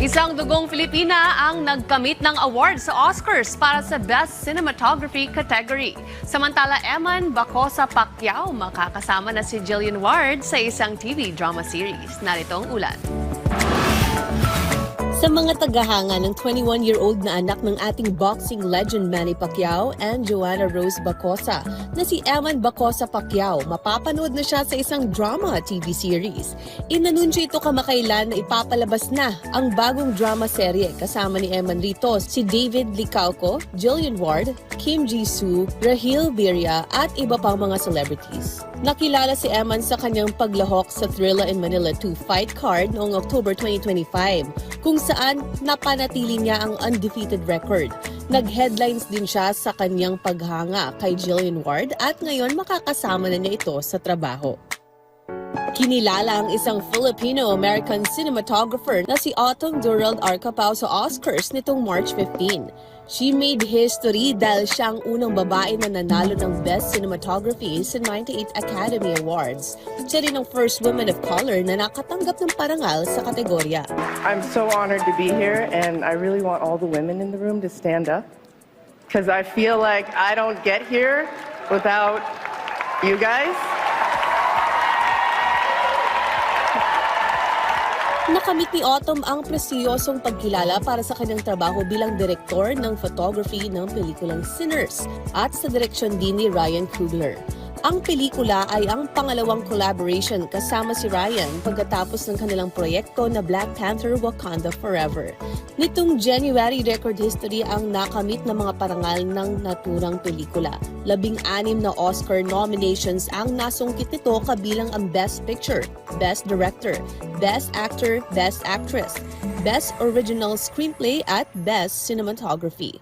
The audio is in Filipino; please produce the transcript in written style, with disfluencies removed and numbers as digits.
Isang dugong Filipina ang nagkamit ng award sa Oscars para sa Best Cinematography category. Samantala, Eman Bacosa Pacquiao makakasama na si Jillian Ward sa isang TV drama series. Narito ang ulat. Sa mga tagahanga ng 21-year-old na anak ng ating boxing legend Manny Pacquiao and Joanna Rose Bacosa na si Eman Bacosa Pacquiao, mapapanood na siya sa isang drama TV series. Inanunsyo ito kamakailan na ipapalabas na ang bagong drama serye kasama ni Eman rito si David Licauco, Jillian Ward, Kim Jisoo, Rahil Birria at iba pang mga celebrities. Nakilala si Eman sa kanyang paglahok sa Thrilla in Manila 2 fight card noong October 2025, kung saan napanatili niya ang undefeated record. Nag-headlines din siya sa kanyang paghanga kay Jillian Ward at ngayon makakasama na niya ito sa trabaho. Kinilala ang isang Filipino-American cinematographer na si Autumn Durald Arcapao sa Oscars nitong March 15. She made history dahil siya ang unang babae na nanalo ng Best Cinematography sa 98 Academy Awards. Siya rin ang first woman of color na nakatanggap ng parangal sa kategorya. I'm so honored to be here, and I really want all the women in the room to stand up because I feel like I don't get here without you guys. Nakamit ni Autumn ang prestiyosong pagkilala para sa kanyang trabaho bilang direktor ng photography ng pelikulang Sinners at sa direksyon din ni Ryan Coogler. Ang pelikula ay ang pangalawang collaboration kasama si Ryan pagkatapos ng kanilang proyekto na Black Panther Wakanda Forever. Nitong January, record history ang nakamit ng mga parangal ng naturang pelikula. 16 na Oscar nominations ang nasungkit nito kabilang ang Best Picture, Best Director, Best Actor, Best Actress, Best Original Screenplay at Best Cinematography.